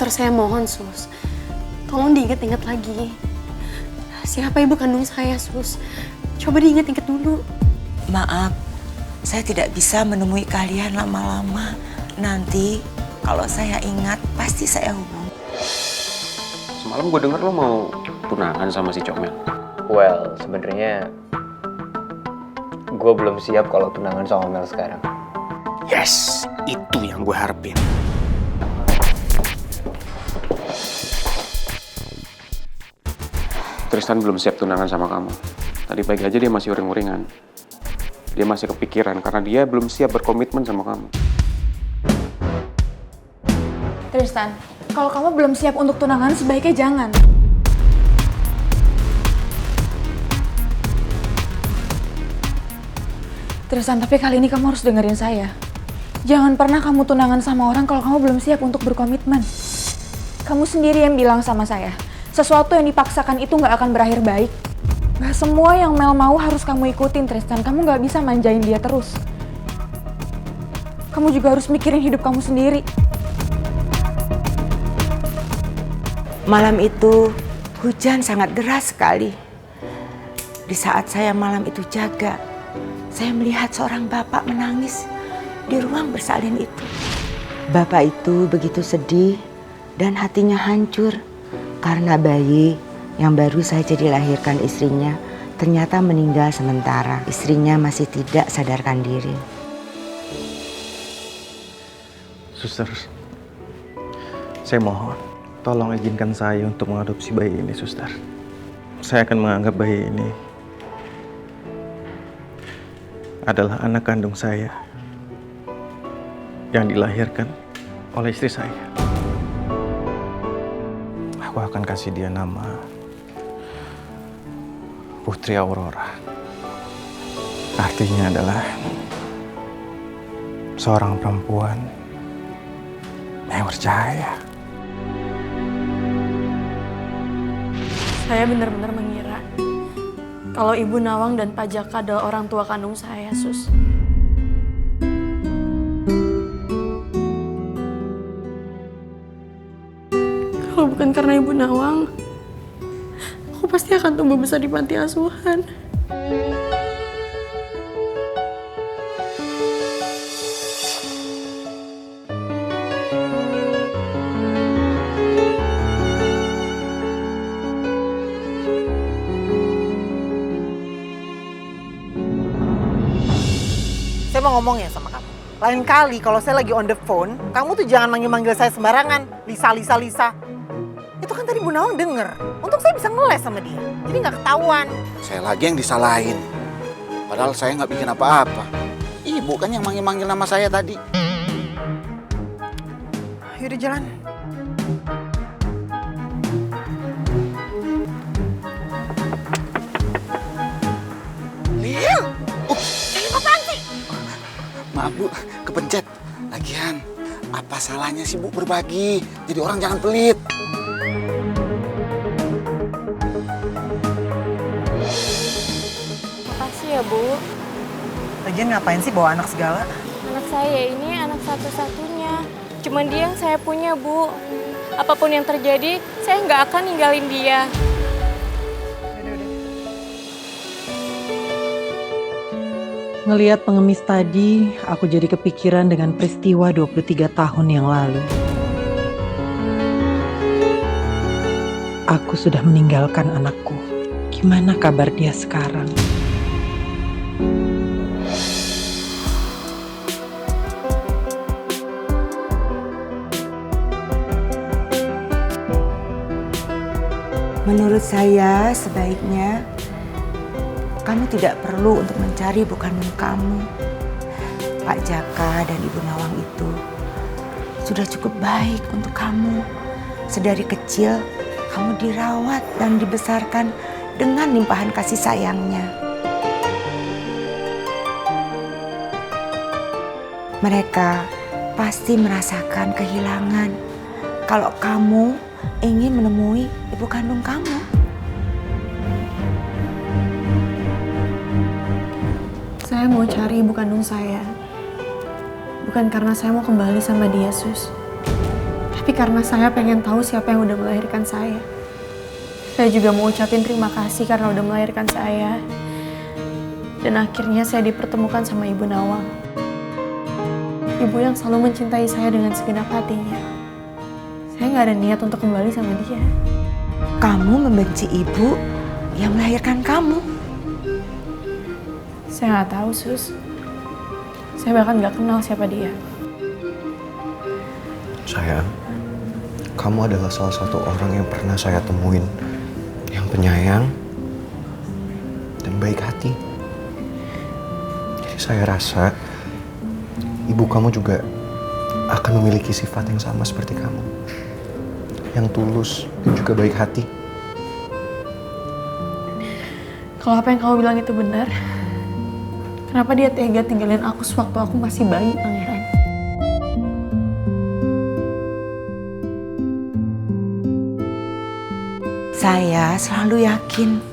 Suster, saya mohon, Sus. Tolong diingat-ingat lagi. Siapa ibu kandung saya, Sus? Coba diingat-ingat dulu. Maaf, saya tidak bisa menemui kalian lama-lama. Nanti kalau saya ingat, pasti saya hubungi. Semalam gue denger lo mau tunangan sama si Comel. Well, sebenarnya gue belum siap kalau tunangan sama Mel sekarang. Yes, itu yang gue harapin. Tristan belum siap tunangan sama kamu. Tadi pagi aja dia masih uring-uringan. Dia masih kepikiran karena dia belum siap berkomitmen sama kamu. Tristan, kalau kamu belum siap untuk tunangan, sebaiknya jangan. Tristan, tapi kali ini kamu harus dengerin saya. Jangan pernah kamu tunangan sama orang kalau kamu belum siap untuk berkomitmen. Kamu sendiri yang bilang sama saya, sesuatu yang dipaksakan itu nggak akan berakhir baik. Gak semua yang Mel mau harus kamu ikutin, Tristan. Kamu nggak bisa manjain dia terus. Kamu juga harus mikirin hidup kamu sendiri. Malam itu hujan sangat deras sekali. Di saat saya malam itu jaga, saya melihat seorang bapak menangis di ruang bersalin itu. Bapak itu begitu sedih dan hatinya hancur karena bayi yang baru saja dilahirkan istrinya ternyata meninggal sementara. Istrinya masih tidak sadarkan diri. Suster, saya mohon, tolong izinkan saya untuk mengadopsi bayi ini, Suster. Saya akan menganggap bayi ini adalah anak kandung saya yang dilahirkan oleh istri saya. Aku akan kasih dia nama Putri Aurora. Artinya adalah seorang perempuan yang percaya. Saya benar-benar mengira kalau Ibu Nawang dan Pak Jaka adalah orang tua kandung saya, Sus. Kalau bukan karena Ibu Nawang, aku pasti akan tumbuh besar di panti asuhan. Saya mau ngomong ya sama kamu. Lain kali kalau saya lagi on the phone, kamu tuh jangan manggil-manggil saya sembarangan. Lisa. Itu kan tadi Bu Nawang denger. Untuk saya bisa ngeles sama dia. Jadi nggak ketahuan. Saya lagi yang disalahin. Padahal saya nggak bikin apa-apa. Ibu kan yang manggil-manggil nama saya tadi. Yaudah jalan. Lil! Ini apaan sih? Maaf Bu, kepencet. Lagian, apa salahnya sih Bu berbagi? Jadi orang jangan pelit. Makasih ya, Bu. Lagian ngapain sih bawa anak segala? Anak saya ini anak satu-satunya. Cuman dia yang saya punya, Bu. Apapun yang terjadi, saya nggak akan ninggalin dia. Ngelihat pengemis tadi, aku jadi kepikiran dengan peristiwa 23 tahun yang lalu. Aku sudah meninggalkan anakku. Gimana kabar dia sekarang? Menurut saya sebaiknya kamu tidak perlu untuk mencari ibu kandung kamu. Pak Jaka dan Ibu Nawang itu sudah cukup baik untuk kamu. Sedari kecil kamu dirawat dan dibesarkan dengan limpahan kasih sayangnya. Mereka pasti merasakan kehilangan kalau kamu ingin menemui ibu kandung kamu. Saya mau cari ibu kandung saya. Bukan karena saya mau kembali sama dia, Sus. Tapi karena saya pengen tahu siapa yang udah melahirkan saya. Saya juga mau ucapin terima kasih karena udah melahirkan saya. Dan akhirnya saya dipertemukan sama Ibu Nawang. Ibu yang selalu mencintai saya dengan segenap hatinya. Saya nggak ada niat untuk kembali sama dia. Kamu membenci ibu yang melahirkan kamu. Saya nggak tahu, Sus. Saya bahkan nggak kenal siapa dia. Sayang, kamu adalah salah satu orang yang pernah saya temuin. Yang penyayang dan baik hati. Jadi saya rasa ibu kamu juga akan memiliki sifat yang sama seperti kamu. Yang tulus dan juga baik hati. Kalau apa yang kamu bilang itu benar, kenapa dia tega tinggalin aku sewaktu aku masih bayi, Pangeran? Saya selalu yakin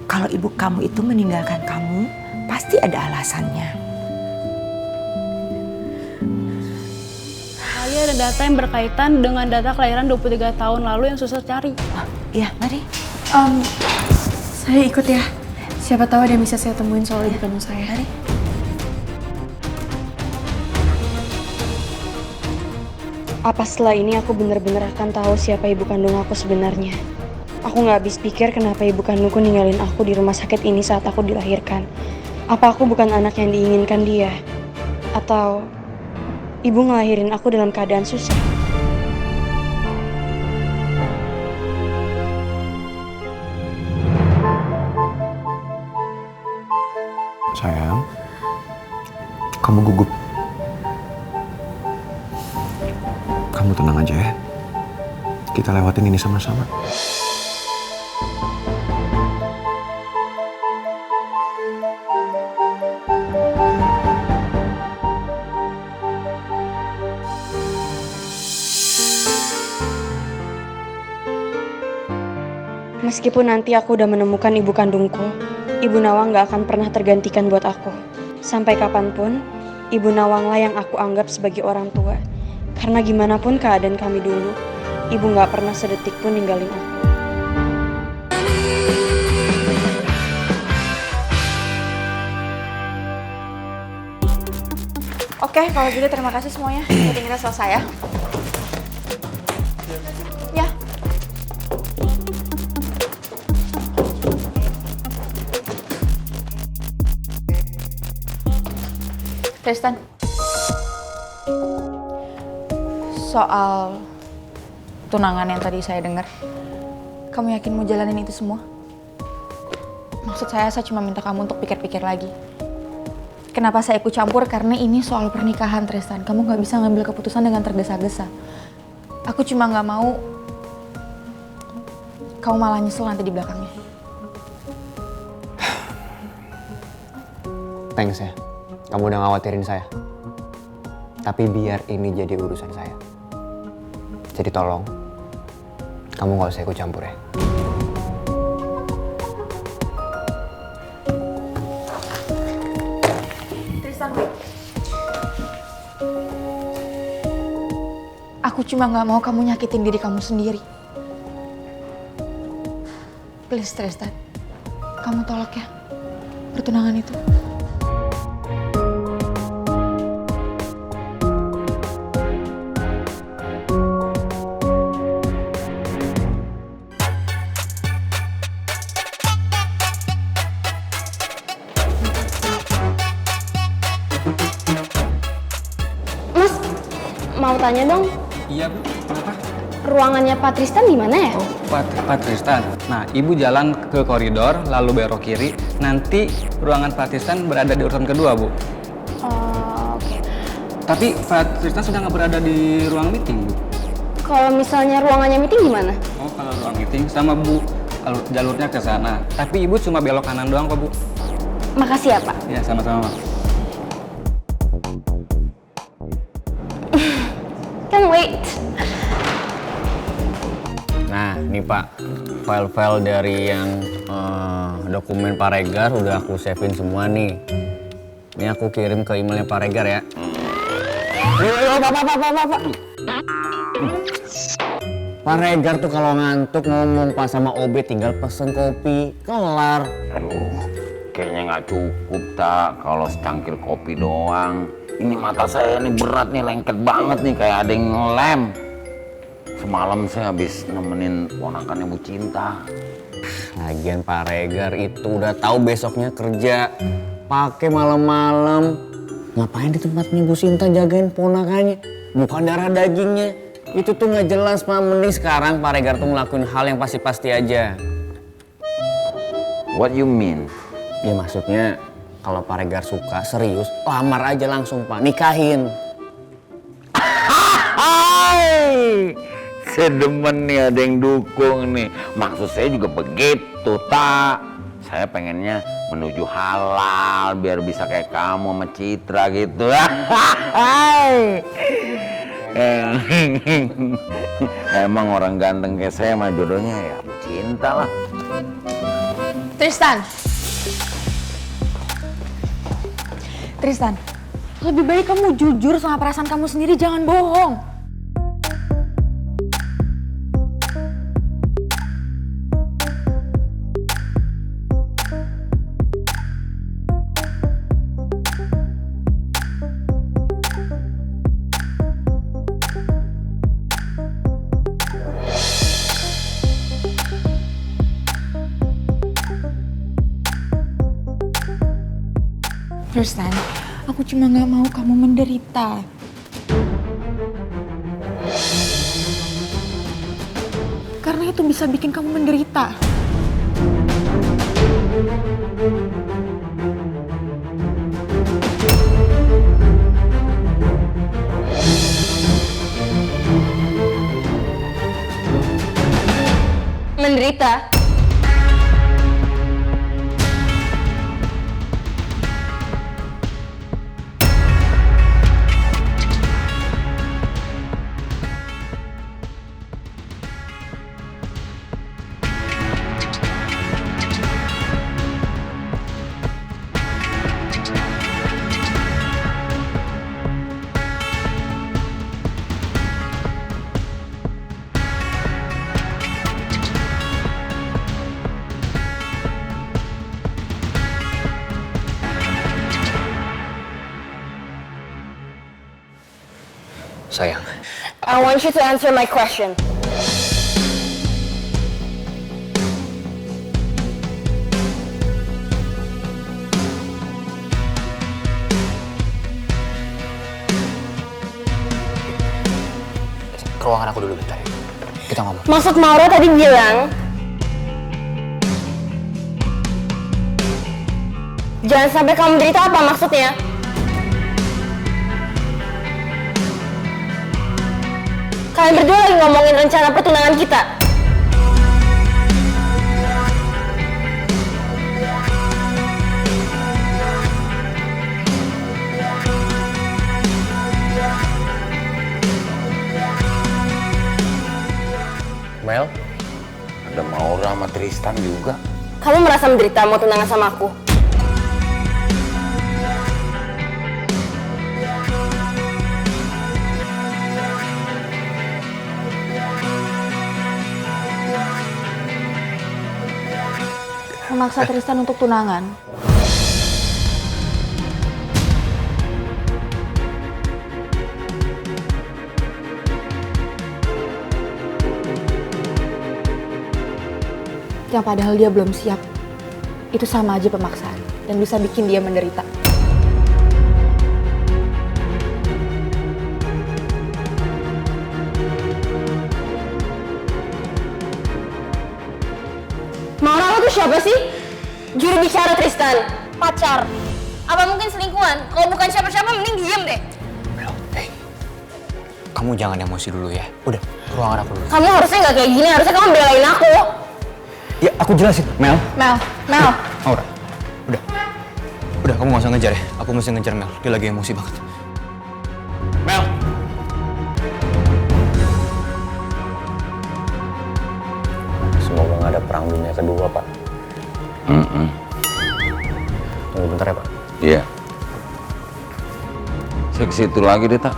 kalau ibu kamu itu meninggalkan kamu, pasti ada alasannya. Kali ada data yang berkaitan dengan data kelahiran 23 tahun lalu yang susah cari. Iya, mari. Saya ikut ya. Siapa tahu ada yang bisa saya temuin soal ibu kandung saya. Mari. Apa setelah ini aku benar-benar akan tahu siapa ibu kandung aku sebenarnya? Aku nggak habis pikir kenapa ibu kandungku ninggalin aku di rumah sakit ini saat aku dilahirkan. Apa aku bukan anak yang diinginkan dia? Atau ibu ngelahirin aku dalam keadaan susah? Sayang, kamu gugup. Kamu tenang aja ya. Kita lewatin ini sama-sama. Meskipun nanti aku udah menemukan ibu kandungku, Ibu Nawang gak akan pernah tergantikan buat aku. Sampai kapanpun, Ibu Nawanglah yang aku anggap sebagai orang tua. Karena gimana pun keadaan kami dulu, Ibu gak pernah sedetik pun ninggalin aku. Oke, kalau gitu terima kasih semuanya. Meeting kita selesai ya. Ya. Tristan. Soal tunangan yang tadi saya dengar, kamu yakin mau jalanin itu semua? Maksud saya cuma minta kamu untuk pikir-pikir lagi. Kenapa saya ikut campur? Karena ini soal pernikahan, Tristan. Kamu gak bisa ngambil keputusan dengan tergesa-gesa. Aku cuma gak mau kamu malah nyesel nanti di belakangnya. Thanks ya, kamu udah ngawatirin saya. Tapi biar ini jadi urusan saya. Jadi tolong, kamu gak usah ikut campur ya. Tristan, aku cuma gak mau kamu nyakitin diri kamu sendiri. Please, Tristan, kamu tolak ya pertunangan itu. Mas, mau tanya dong, Iya Bu, kenapa? ruangannya Pak Tristan di mana ya? Oh, Pak Tristan. Nah, Ibu jalan ke koridor, lalu belok kiri. Nanti ruangan Pak Tristan berada di urutan kedua, Bu. Oke. Tapi Pak Tristan sedang nggak berada di ruang meeting, Bu. Kalau misalnya ruangannya meeting gimana? Oh, kalau ruang meeting sama Bu, jalurnya ke sana. Tapi Ibu cuma belok kanan doang kok, Bu. Makasih ya, Pak. Ya, sama-sama. Can't wait. Nah, nih Pak, file-file dari yang dokumen Pak Regar udah aku save-in semua nih. Ini aku kirim ke emailnya Pak Regar ya. Pak. Pak Regar tuh kalau ngantuk ngomong pas sama OB tinggal pesen kopi, kelar. Aduh, kayaknya nggak cukup tak kalau secangkir kopi doang. Ini mata saya nih berat nih, lengket banget nih kayak ada yang ngelem. Semalam saya habis nemenin ponakannya Bu Cinta. Lagian Pak Regar itu udah tahu besoknya kerja, pakai malam-malam. Ngapain di tempatnya Bu Cinta jagain ponakannya? Bukan darah dagingnya. Itu tuh nggak jelas Pak. Mending sekarang Pak Regar tuh ngelakuin hal yang pasti-pasti aja. What you mean? Ya maksudnya kalau Pak Regar suka serius, lamar aja langsung Pak, nikahin. Hai, sedemen nih ada yang dukung nih. Maksud saya juga begitu tak. Saya pengennya menuju halal biar bisa kayak kamu sama Citra gitu. Hai. Emang orang ganteng kayak saya mah jodohnya ya Bu Cinta lah. Tristan, lebih baik kamu jujur sama perasaan kamu sendiri, jangan bohong. Tristan, aku cuma gak mau kamu menderita. Karena itu bisa bikin kamu menderita. Menderita? Sayang. I want you to answer my question. Ke ruangan aku dulu bentar ya. Kita ngomong. Maksud Maura tadi bilang jangan sampai kamu menderita, apa maksudnya? Kalian berdua lagi ngomongin rencana pertunangan kita. Mel? Ada Maura sama Tristan juga. Kamu merasa menderita mau tunangan sama aku? Memaksa Tristan untuk tunangan. Yang padahal dia belum siap. Itu sama aja pemaksaan dan bisa bikin dia menderita. Maura, lo tuh siapa sih? Juru bicara Tristan. Pacar. Apa mungkin selingkuhan? Kalau bukan siapa-siapa mending diem deh. Mel, kamu jangan emosi dulu ya. Udah, ke ruangan aku dulu. Kamu harusnya nggak kayak gini, harusnya kamu belain aku. Ya, aku jelasin. Mel. Maura, udah kamu gak usah ngejar ya. Aku mesti ngejar Mel, dia lagi emosi banget. Mel! Semoga nggak ada perang dunia kedua, Pak. Tunggu bentar ya, Pak. Iya. Saya ke situ lagi deh, tak.